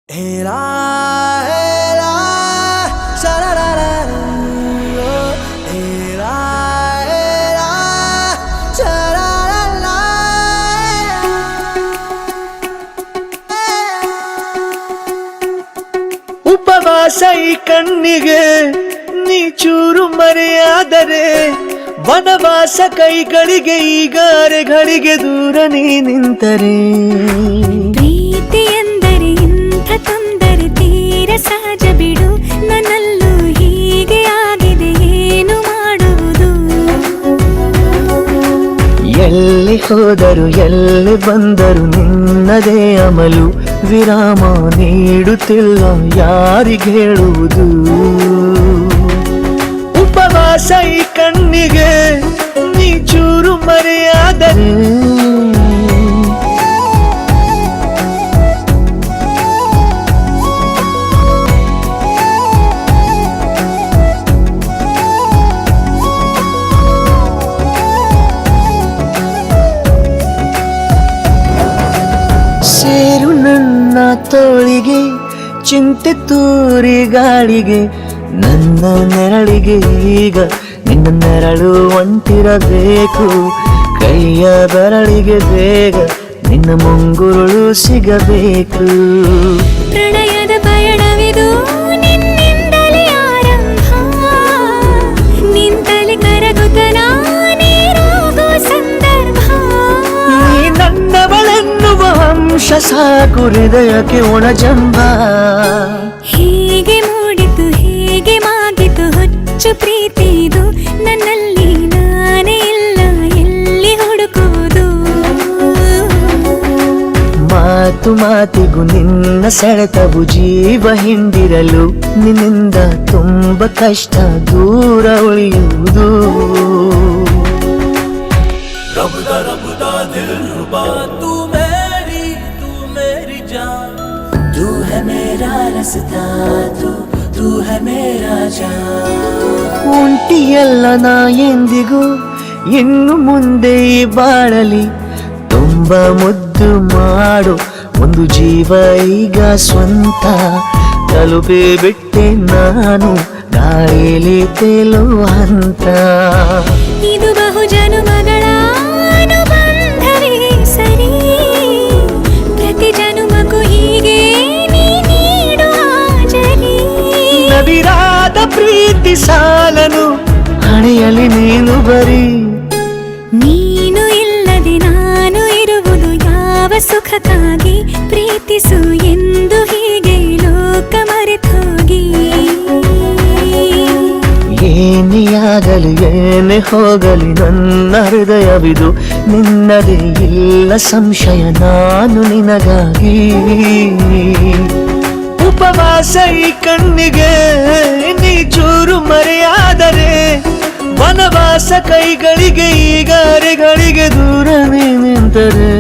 Era, era, sha-la-la-la-la, era, era, sha-la-la-la. ಉಪವಾಸ ಈ ಕಣ್ಣಿಗೆ ನೀ ಚೂರು ಮರೆಯಾದರೆ ವನವಾಸ ಕೈಗಳಿಗೆ ಈಗ ಅರೆಗಳಿಗೆ ದೂರ ನೀ ನಿಂತರೆ ಪ್ರೀತಿ ಎಂದರೆ ಇಂಥ ತೊಂದರೆ ತೀರ ಸಹಜ ಬಿಡು ನನ್ನಲ್ಲೂ ಹೀಗೆ ಆಗಿದೆ ಏನು ಮಾಡುವುದು ಎಲ್ಲಿ ಹೋದರು ಎಲ್ಲಿ ಬಂದರು ನಿನ್ನದೇ ಅಮಲು ವಿರಾಮ ನೀಡುತ್ತಿಲ್ಲ ಯಾರಿಗೆ ಹೇಳುವುದು ಉಪವಾಸ ಈ ಕಣ್ಣಿಗೆ ನೀ ಚೂರು ಮರೆಯಾದರೆ ಸೇರು ನನ್ನ ತೋಳಿಗೆ ಚಿಂತೆ ತೂರಿ ಗಾಳಿಗೆ ನನ್ನ ನೆರಳಿಗೆ ಈಗ ನಿನ್ನ ನೆರಳು ಒಂಟಿರಬೇಕು ಕೈಯ ಬೆರಳಿಗೆ ಬೇಗ ನಿನ್ನ ಮುಂಗುರುಳು ಸಿಗಬೇಕು ಪ್ರಣಯದ ಪಯಣವಿದು ನಿನ್ನಿಂದಲೇ ಆರಂಭ ನಿಂತಲೇ ಕರಗುತ್ತ ನಾನೇರಾಗೋ ಸಂದರ್ಭ ನೀ ನನ್ನವಳೆನ್ನುವ ಅಂಶ ಸಾಕು ಹೃದಯಕ್ಕೆ ಒಣಜಂಬ ಹೀಗೆ ಮೂಡಿತು ಹೀಗೆ ಮಾಗಿತು ಹುಚ್ಚು ಪ್ರೀತಿದು ನನ್ನಲ್ಲಿ ನಾನೇ ಇಲ್ಲ ಎಲ್ಲಿ ಹುಡುಕುವುದು ಮಾತು ಮಾತಿಗೂ ನಿನ್ನ ಸೆಳೆತವು ಜೀವ ಹಿಂದಿರಲು ನಿನ್ನಿಂದ ತುಂಬ ಕಷ್ಟ ದೂರ ಉಳಿಯುವುದು रबदा दिल रुबा तू मेरी जान तू है मेरा रास्ता तू है मेरा जान ಒಂಟಿಯಲ್ಲ ನಾ ಎಂದಿಗೂ ಇನ್ನು ಮುಂದೆ ಈ ಬಾಳಲಿ ತುಂಬ ಮುದ್ದು ಮಾಡು ಒಂದು ಜೀವ ಈಗ ಸ್ವಂತ ತಲುಪಿ ಬಿಟ್ಟೆ ನಾನು ಗಾಳಿಲಿ ತೇಲುವ ಹಂತ ಇದು ಬಹು ಜನುಮಗಳ ಅನುಬಂಧವೇ ಸರಿ ಪ್ರತಿ ಜನುಮಕ್ಕೂ ಹೀಗೆ ನೀ ನೀಡು ಹಾಜರಿ ನವಿರಾದ ಪ್ರೀತಿ ಸಾಲನು ಹಣೆಯಲ್ಲಿ ನೀನು ಬರೀ ನೀನು ಇಲ್ಲದೆ ನಾನು ಇರುವುದು ಯಾವ ಸುಖಕ್ಕಾಗಿ ಪ್ರೀತಿಸು ಎಂದು ಹೀಗೆ ಲೋಕ ಮರೆತೋಗಿ ಏನೇ ಆಗಲಿ ಏನೇ ಹೋಗಲಿ ನನ್ನ ಹೃದಯವಿದು ನಿನ್ನದೇ ಇಲ್ಲ ಸಂಶಯ ನಾನು ನಿನಗಾಗಿ ಉಪವಾಸ ಈ ಕಣ್ಣಿಗೆ ನೀ ಚೂರು ಮರೆಯಾದರೆ ವನವಾಸ ಕೈಗಳಿಗೆ ಈಗ ಅರೆಗಳಿಗೆ ದೂರ ನೀ ನಿಂತರೆ